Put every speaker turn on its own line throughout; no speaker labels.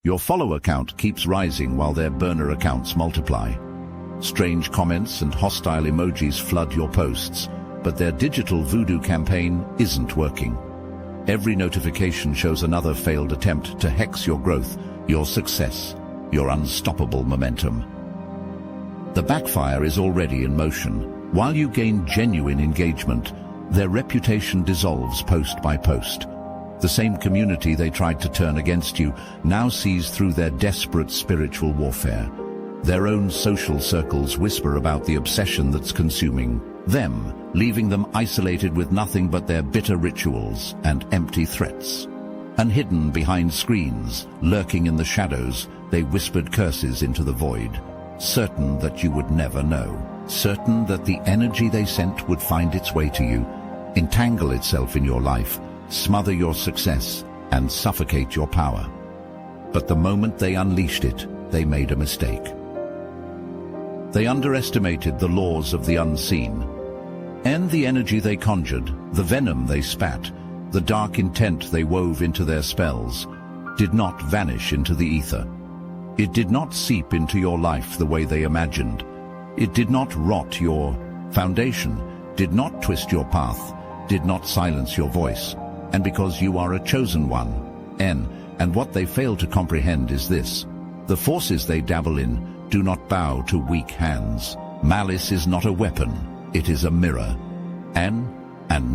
Your follow count keeps rising while their burner accounts multiply. Strange comments and hostile emojis flood your posts, but their digital voodoo campaign isn't working. Every notification shows another failed attempt to hex your growth, your success, your unstoppable momentum. The backfire is already in motion. While you gain genuine engagement, their reputation dissolves post by post. The same community they tried to turn against you now sees through their desperate spiritual warfare. Their own social circles whisper about the obsession that's consuming them, leaving them isolated with nothing but their bitter rituals and empty threats. And hidden behind screens, lurking in the shadows, they whispered curses into the void, certain that you would never know, certain that the energy they sent would find its way to you, entangle itself in your life, smother your success, and suffocate your power. But the moment they unleashed it, they made a mistake. They underestimated the laws of the unseen, and the energy they conjured, the venom they spat, the dark intent they wove into their spells, did not vanish into the ether. It did not seep into your life the way they imagined. It did not rot your foundation, did not twist your path, did not silence your voice. And because you are a chosen one, and what they fail to comprehend is this: the forces they dabble in do not bow to weak hands. Malice is not a weapon, it is a mirror. And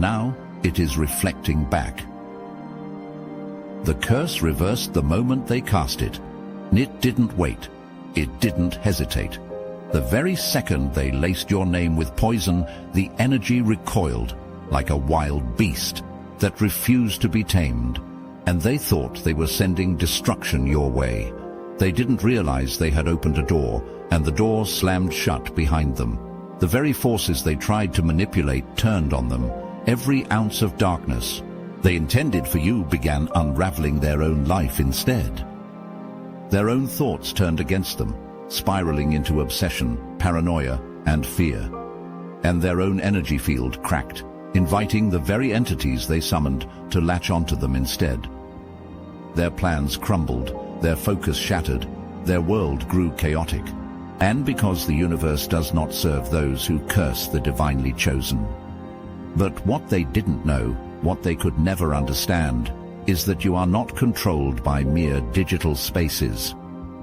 now it is reflecting back. The curse reversed the moment they cast it. It didn't wait. It didn't hesitate. The very second they laced your name with poison, the energy recoiled like a wild beast that refused to be tamed, and they thought they were sending destruction your way. They didn't realize they had opened a door, and the door slammed shut behind them. The very forces they tried to manipulate turned on them. Every ounce of darkness they intended for you began unraveling their own life instead. Their own thoughts turned against them, spiraling into obsession, paranoia, and fear. And their own energy field cracked, inviting the very entities they summoned to latch onto them instead. Their plans crumbled, their focus shattered, their world grew chaotic. And because the universe does not serve those who curse the divinely chosen. But what they didn't know, what they could never understand, is that you are not controlled by mere digital spaces.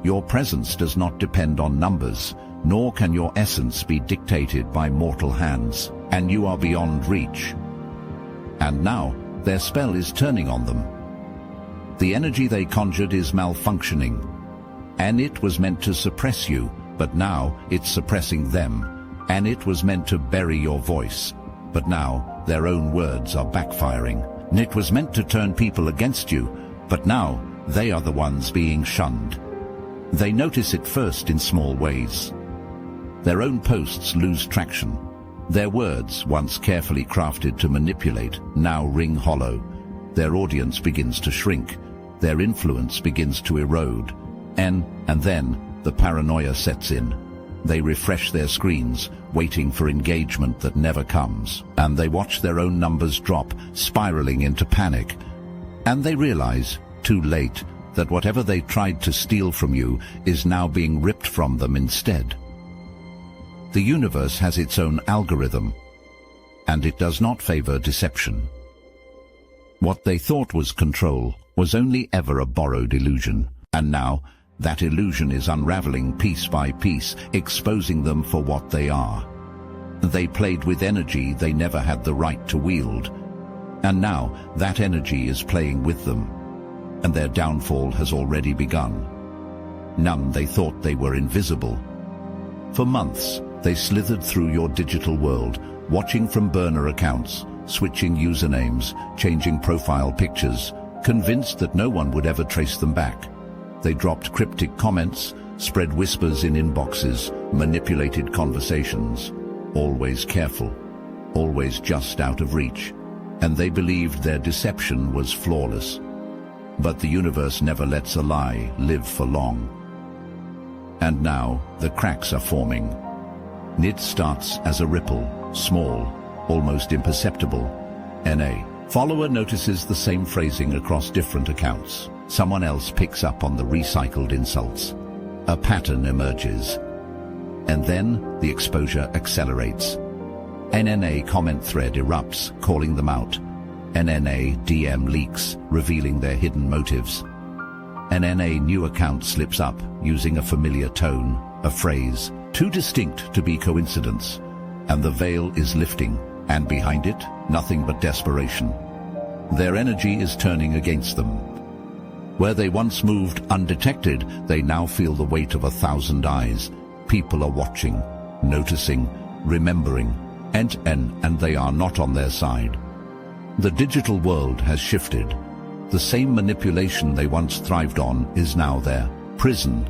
Your presence does not depend on numbers, nor can your essence be dictated by mortal hands, and you are beyond reach. And now, their spell is turning on them. The energy they conjured is malfunctioning, and it was meant to suppress you, but now it's suppressing them, and it was meant to bury your voice, but now their own words are backfiring. And it was meant to turn people against you, but now they are the ones being shunned. They notice it first in small ways. Their own posts lose traction. Their words, once carefully crafted to manipulate, now ring hollow. Their audience begins to shrink. Their influence begins to erode. And then the paranoia sets in. They refresh their screens, waiting for engagement that never comes. And they watch their own numbers drop, spiraling into panic. And they realize, too late, that whatever they tried to steal from you is now being ripped from them instead. The universe has its own algorithm, and it does not favor deception. What they thought was control was only ever a borrowed illusion, and now that illusion is unraveling piece by piece, exposing them for what they are. They played with energy they never had the right to wield, and now that energy is playing with them, and their downfall has already begun. None they thought they were invisible. For months, they slithered through your digital world, watching from burner accounts, switching usernames, changing profile pictures, convinced that no one would ever trace them back. They dropped cryptic comments, spread whispers in inboxes, manipulated conversations, always careful, always just out of reach, and they believed their deception was flawless. But the universe never lets a lie live for long. And now the cracks are forming. It starts as a ripple, small, almost imperceptible. NA. Follower notices the same phrasing across different accounts. someone else picks up on the recycled insults. A pattern emerges. And then the exposure accelerates. NNA comment thread erupts, calling them out. NNA DM leaks, revealing their hidden motives. NNA new account slips up, using a familiar tone, a phrase, too distinct to be coincidence. And the veil is lifting, and behind it, nothing but desperation. Their energy is turning against them. Where they once moved undetected, they now feel the weight of 1,000 eyes. People are watching, noticing, remembering, and they are not on their side. The digital world has shifted. The same manipulation they once thrived on is now their prison.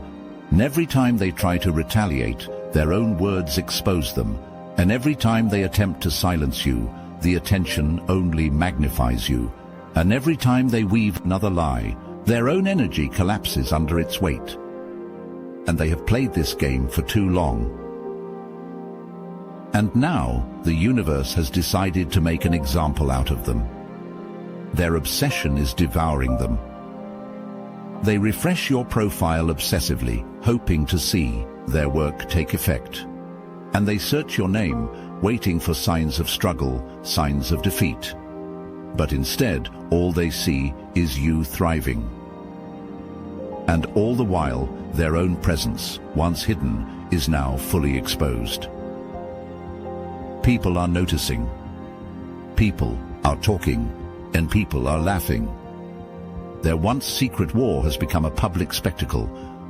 And every time they try to retaliate, their own words expose them. And every time they attempt to silence you, the attention only magnifies you. And every time they weave another lie, their own energy collapses under its weight. And they have played this game for too long. And now, the universe has decided to make an example out of them. Their obsession is devouring them. They refresh your profile obsessively, hoping to see their work take effect. And they search your name, waiting for signs of struggle, signs of defeat. But instead, all they see is you thriving. And all the while, their own presence, once hidden, is now fully exposed. People are noticing. People are talking, and people are laughing. Their once secret war has become a public spectacle,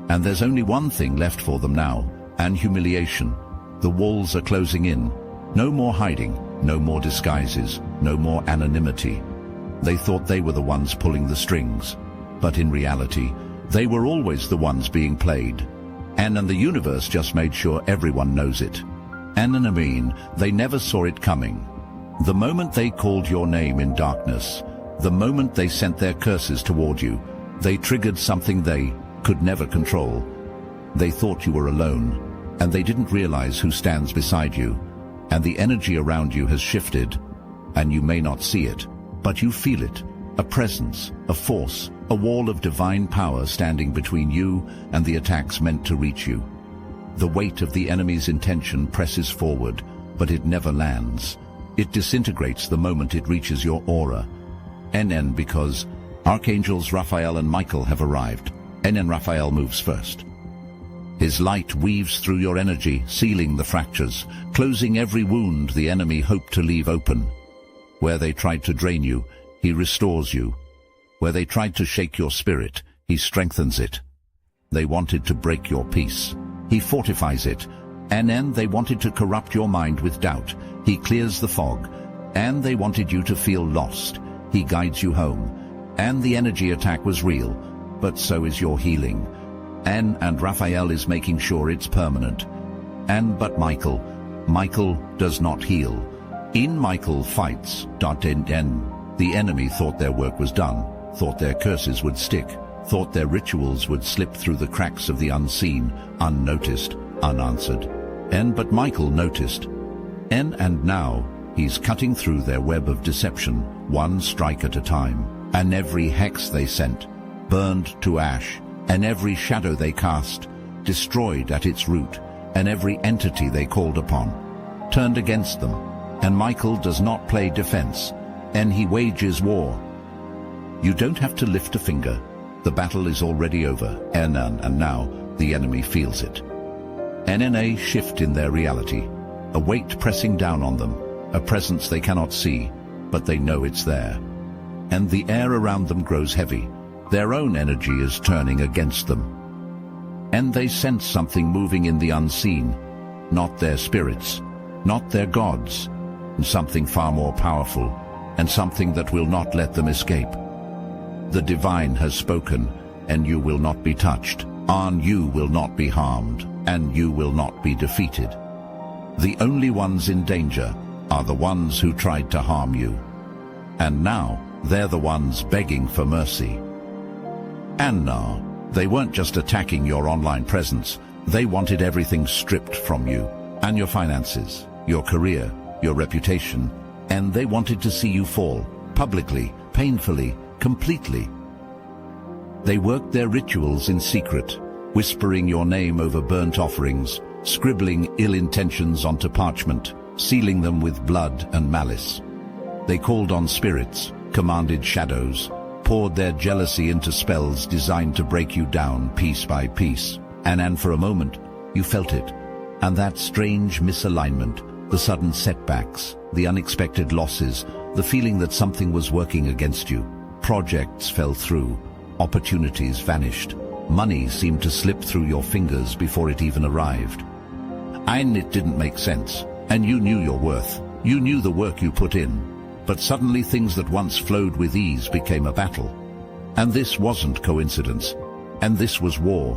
and there's only one thing left for them now, and humiliation. The walls are closing in. No more hiding, no more disguises, no more anonymity. They thought they were the ones pulling the strings, but in reality, they were always the ones being played. And the universe just made sure everyone knows it. And they never saw it coming. The moment they called your name in darkness, the moment they sent their curses toward you, they triggered something they could never control. They thought you were alone, and they didn't realize who stands beside you. And the energy around you has shifted, and you may not see it, but you feel it. A presence, a force, a wall of divine power standing between you and the attacks meant to reach you. The weight of the enemy's intention presses forward, but it never lands. It disintegrates the moment it reaches your aura. Because Archangels Raphael and Michael have arrived. Raphael moves first. His light weaves through your energy, sealing the fractures, closing every wound the enemy hoped to leave open. Where they tried to drain you, he restores you. Where they tried to shake your spirit, he strengthens it. They wanted to break your peace. He fortifies it. And they wanted to corrupt your mind with doubt. He clears the fog. And they wanted you to feel lost. He guides you home. And the energy attack was real, but so is your healing. And Raphael is making sure it's permanent. But Michael does not heal. Michael fights. The enemy thought their work was done, thought their curses would stick, thought their rituals would slip through the cracks of the unseen, unnoticed, unanswered. But Michael noticed. And now, he's cutting through their web of deception, one strike at a time. And every hex they sent, burned to ash. And every shadow they cast, destroyed at its root. And every entity they called upon, turned against them. And Michael does not play defense. And he wages war. You don't have to lift a finger. The battle is already over. And now, the enemy feels it. NNA shift in their reality. A weight pressing down on them. A presence they cannot see, but they know it's there. And the air around them grows heavy. Their own energy is turning against them. And they sense something moving in the unseen. Not their spirits, not their gods. Something far more powerful, and something that will not let them escape. The divine has spoken, and you will not be touched. You will not be harmed, and you will not be defeated. The only ones in danger are the ones who tried to harm you. And now, they're the ones begging for mercy. And now, they weren't just attacking your online presence, they wanted everything stripped from you, and your finances, your career, your reputation, and they wanted to see you fall, publicly, painfully, completely. They worked their rituals in secret, whispering your name over burnt offerings, scribbling ill intentions onto parchment, sealing them with blood and malice. They called on spirits, commanded shadows, poured their jealousy into spells designed to break you down piece by piece. And for a moment, you felt it. And that strange misalignment, the sudden setbacks, the unexpected losses, the feeling that something was working against you. Projects fell through, opportunities vanished, money seemed to slip through your fingers before it even arrived. And it didn't make sense, and you knew your worth. You knew the work you put in. But suddenly things that once flowed with ease became a battle. And this wasn't coincidence. And this was war.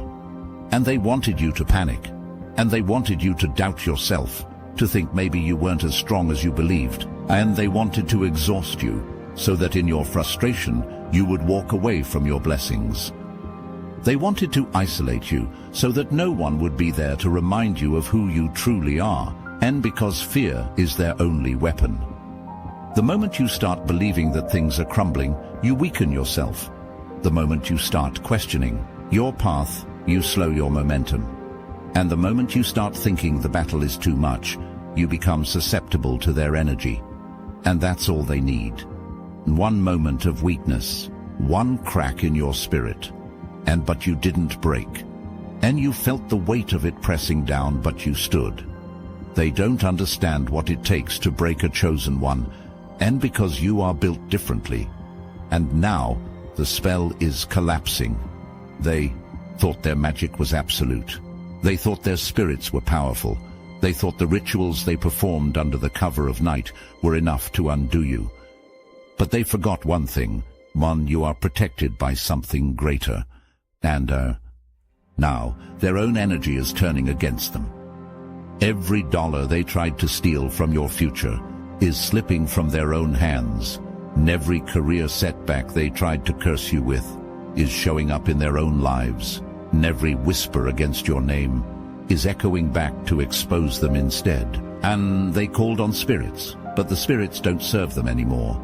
And they wanted you to panic. And they wanted you to doubt yourself, to think maybe you weren't as strong as you believed. And they wanted to exhaust you, so that in your frustration, you would walk away from your blessings. They wanted to isolate you, so that no one would be there to remind you of who you truly are, and because fear is their only weapon. The moment you start believing that things are crumbling, you weaken yourself. The moment you start questioning your path, you slow your momentum. And the moment you start thinking the battle is too much, you become susceptible to their energy. And that's all they need. One moment of weakness, one crack in your spirit, but you didn't break. And you felt the weight of it pressing down, but you stood. They don't understand what it takes to break a chosen one, and because you are built differently. And now the spell is collapsing. They thought their magic was absolute. They thought their spirits were powerful. They thought the rituals they performed under the cover of night were enough to undo you. But they forgot one thing. One, you are protected by something greater. And now their own energy is turning against them. Every dollar they tried to steal from your future is slipping from their own hands. And every career setback they tried to curse you with is showing up in their own lives. And every whisper against your name is echoing back to expose them instead. And they called on spirits, but the spirits don't serve them anymore.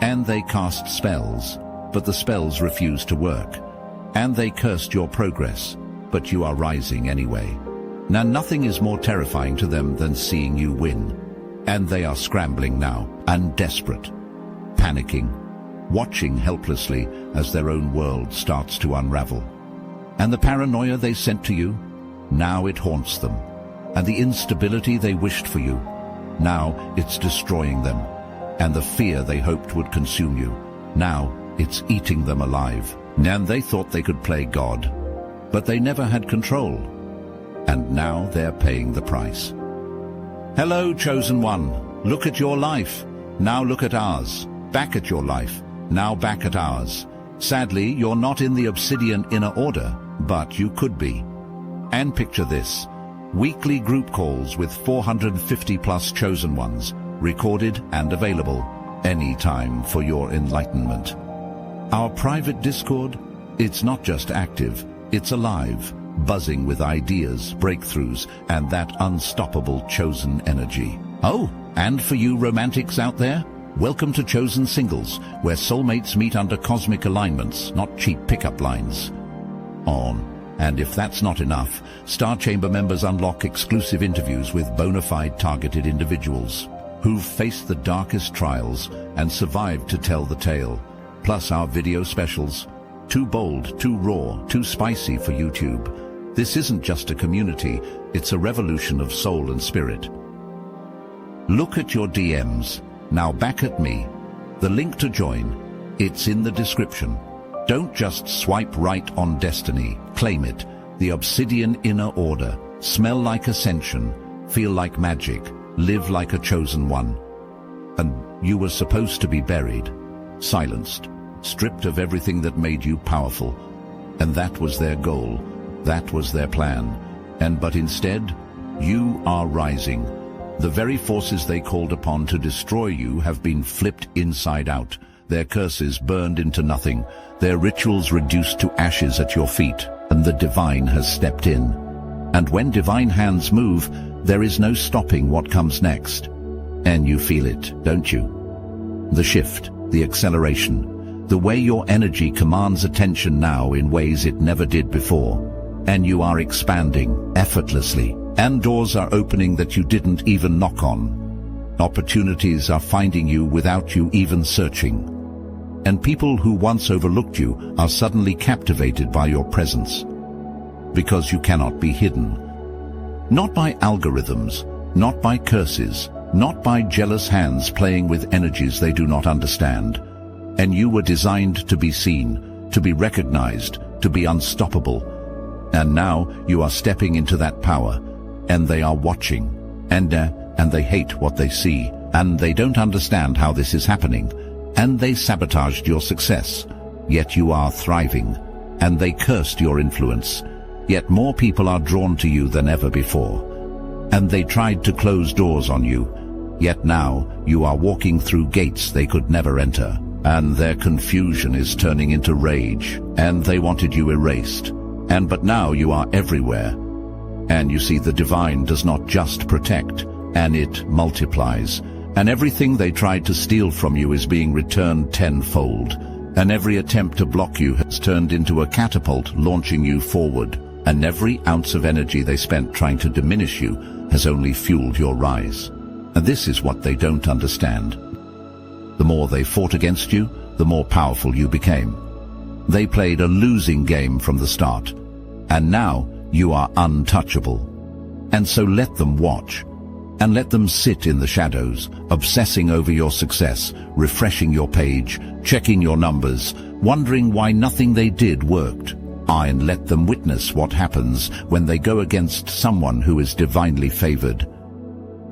And they cast spells, but the spells refuse to work. And they cursed your progress, but you are rising anyway. Now nothing is more terrifying to them than seeing you win. And they are scrambling now, and desperate, panicking, watching helplessly as their own world starts to unravel. And the paranoia they sent to you, now it haunts them. And the instability they wished for you, now it's destroying them. And the fear they hoped would consume you, now it's eating them alive. And they thought they could play God, but they never had control. And now they're paying the price. Hello, Chosen One. Look at your life. Now look at ours. Back at your life. Now back at ours. Sadly, you're not in the Obsidian Inner Order, but you could be. And picture this. Weekly group calls with 450 plus Chosen Ones, recorded and available anytime for your enlightenment. Our private Discord, it's not just active, it's alive, buzzing with ideas, breakthroughs, and that unstoppable chosen energy. Oh, and for you romantics out there, welcome to Chosen Singles, where soulmates meet under cosmic alignments, not cheap pickup lines. And if that's not enough, Star Chamber members unlock exclusive interviews with bona fide targeted individuals who've faced the darkest trials and survived to tell the tale. Plus our video specials, too bold, too raw, too spicy for YouTube. This isn't just a community, it's a revolution of soul and spirit. Look at your DMs, now back at me. The link to join, it's in the description. Don't just swipe right on destiny, claim it. The Obsidian Inner Order. Smell like ascension, feel like magic, live like a chosen one. And you were supposed to be buried, silenced, stripped of everything that made you powerful. And that was their goal, that was their plan. But instead, you are rising. The very forces they called upon to destroy you have been flipped inside out, their curses burned into nothing, their rituals reduced to ashes at your feet, and the divine has stepped in. And when divine hands move, there is no stopping what comes next. And you feel it, don't you? The shift, the acceleration, The way your energy commands attention now in ways it never did before. And you are expanding effortlessly. And doors are opening that you didn't even knock on. Opportunities are finding you without you even searching. And people who once overlooked you are suddenly captivated by your presence. Because you cannot be hidden. Not by algorithms, not by curses, not by jealous hands playing with energies they do not understand. And you were designed to be seen, to be recognized, to be unstoppable. And now you are stepping into that power, and they are watching, and they hate what they see, and they don't understand how this is happening, and they sabotaged your success, yet you are thriving, and they cursed your influence, yet more people are drawn to you than ever before. And they tried to close doors on you, yet now you are walking through gates they could never enter. And their confusion is turning into rage, and they wanted you erased. But now you are everywhere. And you see the divine does not just protect, and it multiplies. And everything they tried to steal from you is being returned tenfold. And every attempt to block you has turned into a catapult launching you forward. And every ounce of energy they spent trying to diminish you has only fueled your rise. And this is what they don't understand. The more they fought against you, the more powerful you became. They played a losing game from the start, and now you are untouchable. And so let them watch, and let them sit in the shadows, obsessing over your success, refreshing your page, checking your numbers, wondering why nothing they did worked. And let them witness what happens when they go against someone who is divinely favored.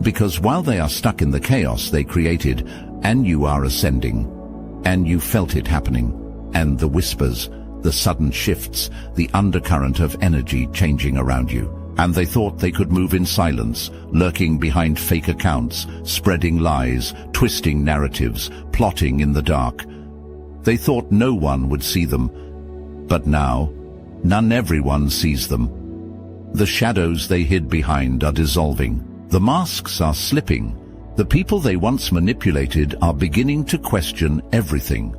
Because while they are stuck in the chaos they created, and you are ascending, and you felt it happening, and the whispers, the sudden shifts, the undercurrent of energy changing around you. And they thought they could move in silence, lurking behind fake accounts, spreading lies, twisting narratives, plotting in the dark. They thought no one would see them, but now, everyone sees them. The shadows they hid behind are dissolving. The masks are slipping. The people they once manipulated are beginning to question everything.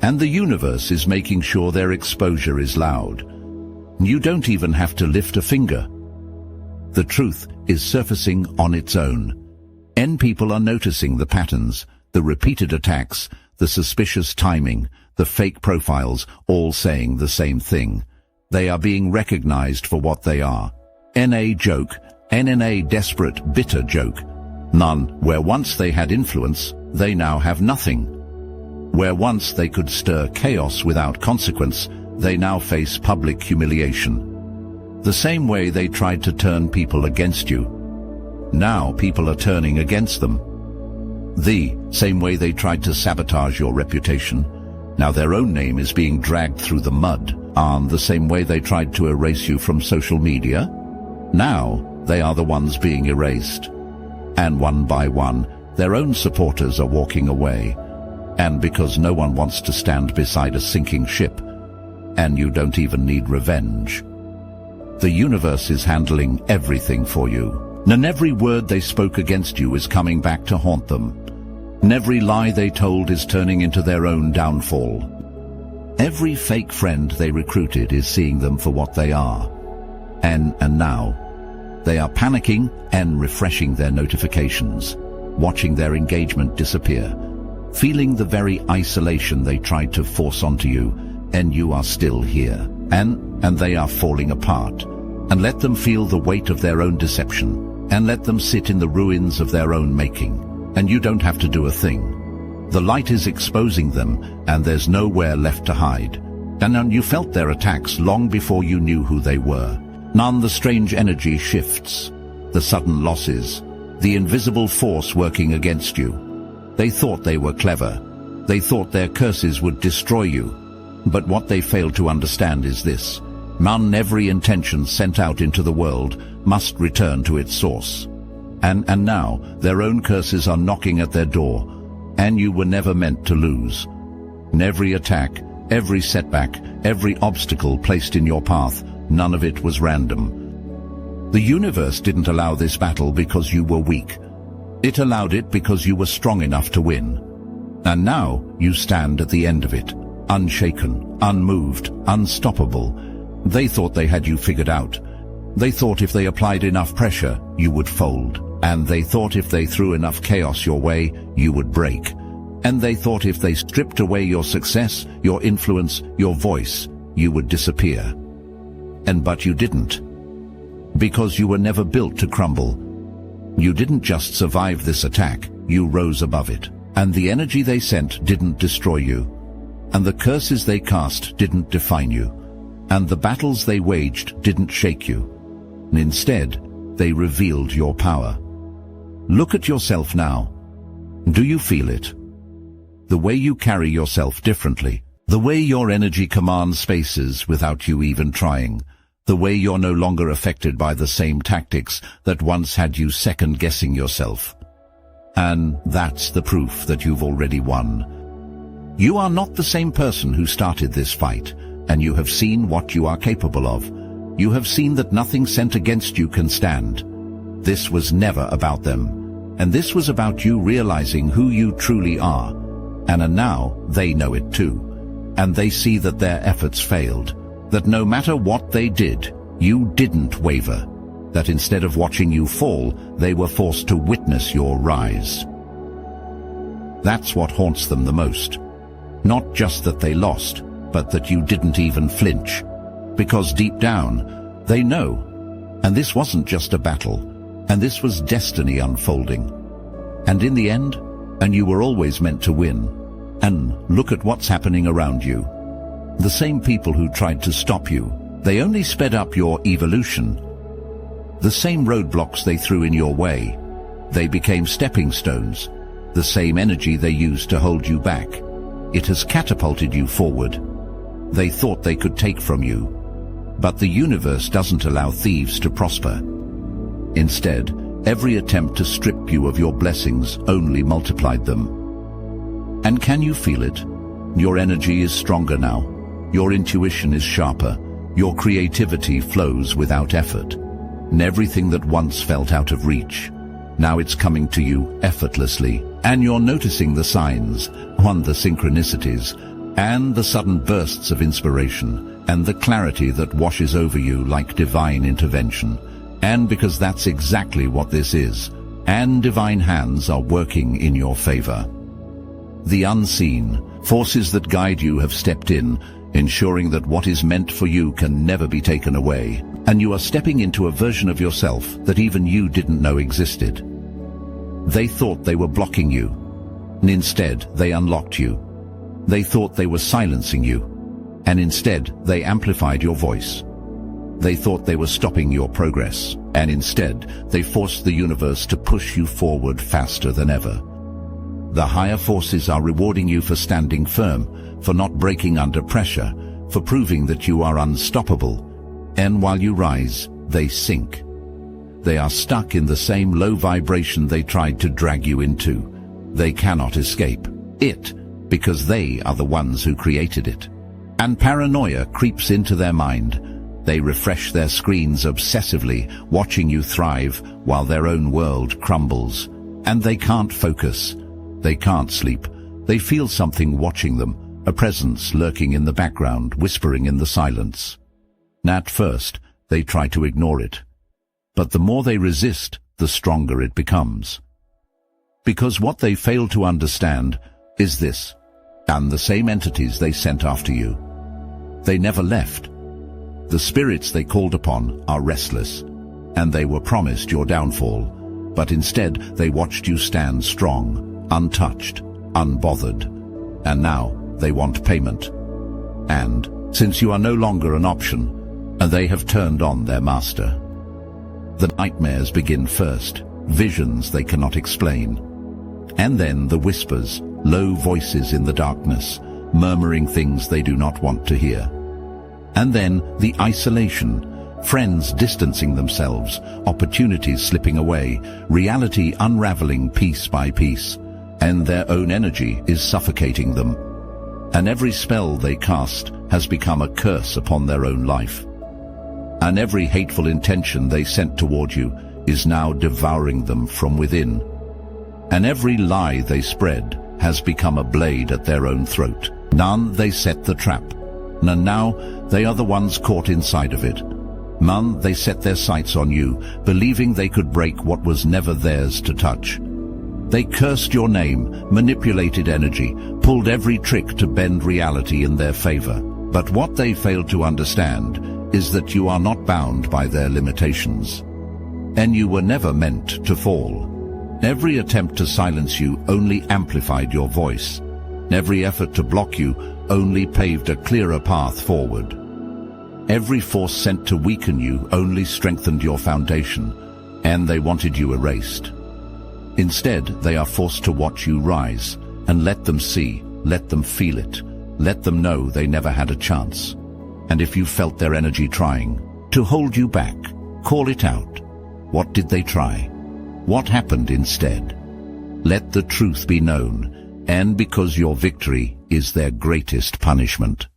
And the universe is making sure their exposure is loud. You don't even have to lift a finger. The truth is surfacing on its own. And people are noticing the patterns, the repeated attacks, the suspicious timing, the fake profiles, all saying the same thing. They are being recognized for what they are. NA joke, NNA desperate, bitter joke. None. Where once they had influence, they now have nothing. Where once they could stir chaos without consequence, they now face public humiliation. The same way they tried to turn people against you, now people are turning against them. The same way they tried to sabotage your reputation, now their own name is being dragged through the mud. And the same way they tried to erase you from social media, now they are the ones being erased. And one by one, their own supporters are walking away. And because no one wants to stand beside a sinking ship, and you don't even need revenge. The universe is handling everything for you. And every word they spoke against you is coming back to haunt them. And every lie they told is turning into their own downfall. Every fake friend they recruited is seeing them for what they are. And now, they are panicking and refreshing their notifications, watching their engagement disappear, feeling the very isolation they tried to force onto you, and you are still here. And they are falling apart. And let them feel the weight of their own deception, and let them sit in the ruins of their own making. And you don't have to do a thing. The light is exposing them, and there's nowhere left to hide. And you felt their attacks long before you knew who they were. None the strange energy shifts, the sudden losses, the invisible force working against you. They thought they were clever. They thought their curses would destroy you. But what they failed to understand is this. Every intention sent out into the world must return to its source. And now their own curses are knocking at their door, and you were never meant to lose. And every attack, every setback, every obstacle placed in your path, none of it was random. The universe didn't allow this battle because you were weak. It allowed it because you were strong enough to win. And now you stand at the end of it, unshaken, unmoved, unstoppable. They thought they had you figured out. They thought if they applied enough pressure, you would fold. And they thought if they threw enough chaos your way, you would break. And they thought if they stripped away your success, your influence, your voice, you would disappear. But you didn't. Because you were never built to crumble. You didn't just survive this attack, you rose above it. And the energy they sent didn't destroy you. And the curses they cast didn't define you. And the battles they waged didn't shake you. Instead, they revealed your power. Look at yourself now. Do you feel it? The way you carry yourself differently. The way your energy commands spaces without you even trying. The way you're no longer affected by the same tactics that once had you second-guessing yourself. And that's the proof that you've already won. You are not the same person who started this fight, and you have seen what you are capable of. You have seen that nothing sent against you can stand. This was never about them, and this was about you realizing who you truly are. And now they know it too, and they see that their efforts failed, that no matter what they did, you didn't waver, that instead of watching you fall, they were forced to witness your rise. That's what haunts them the most. Not just that they lost, but that you didn't even flinch. Because deep down, they know. And this wasn't just a battle, and this was destiny unfolding. And in the end, and you were always meant to win. And look at what's happening around you. The same people who tried to stop you, they only sped up your evolution. The same roadblocks they threw in your way, they became stepping stones. The same energy they used to hold you back, it has catapulted you forward. They thought they could take from you, but the universe doesn't allow thieves to prosper. Instead, every attempt to strip you of your blessings only multiplied them. And can you feel it? Your energy is stronger now. Your intuition is sharper. Your creativity flows without effort. And everything that once felt out of reach, now it's coming to you effortlessly. And you're noticing the signs, the synchronicities, and the sudden bursts of inspiration, and the clarity that washes over you like divine intervention. And because that's exactly what this is, and divine hands are working in your favor. The unseen forces that guide you have stepped in, ensuring that what is meant for you can never be taken away, and you are stepping into a version of yourself that even you didn't know existed. They thought they were blocking you, and instead they unlocked you. They thought they were silencing you, and instead they amplified your voice. They thought they were stopping your progress, and instead they forced the universe to push you forward faster than ever. The higher forces are rewarding you for standing firm, for not breaking under pressure, for proving that you are unstoppable. And while you rise, they sink. They are stuck in the same low vibration they tried to drag you into. They cannot escape it, because they are the ones who created it. And paranoia creeps into their mind. They refresh their screens obsessively, watching you thrive while their own world crumbles. And they can't focus. They can't sleep. They feel something watching them, a presence lurking in the background, whispering in the silence. At first, they try to ignore it. But the more they resist, the stronger it becomes. Because what they fail to understand is this, and the same entities they sent after you. They never left. The spirits they called upon are restless, and they were promised your downfall, but instead they watched you stand strong, untouched, unbothered, and now they want payment. And, since you are no longer an option, they have turned on their master. The nightmares begin first, visions they cannot explain. And then the whispers, low voices in the darkness, murmuring things they do not want to hear. And then the isolation, friends distancing themselves, opportunities slipping away, reality unraveling piece by piece, and their own energy is suffocating them. And every spell they cast has become a curse upon their own life. And every hateful intention they sent toward you is now devouring them from within. And every lie they spread has become a blade at their own throat. None, they set the trap. And now they are the ones caught inside of it. None, they set their sights on you, believing they could break what was never theirs to touch. They cursed your name, manipulated energy, pulled every trick to bend reality in their favor. But what they failed to understand is that you are not bound by their limitations. And you were never meant to fall. Every attempt to silence you only amplified your voice. Every effort to block you only paved a clearer path forward. Every force sent to weaken you only strengthened your foundation, and they wanted you erased. Instead, they are forced to watch you rise, and let them see, let them feel it, let them know they never had a chance. And if you felt their energy trying to hold you back, call it out. What did they try? What happened instead? Let the truth be known, and because your victory is their greatest punishment.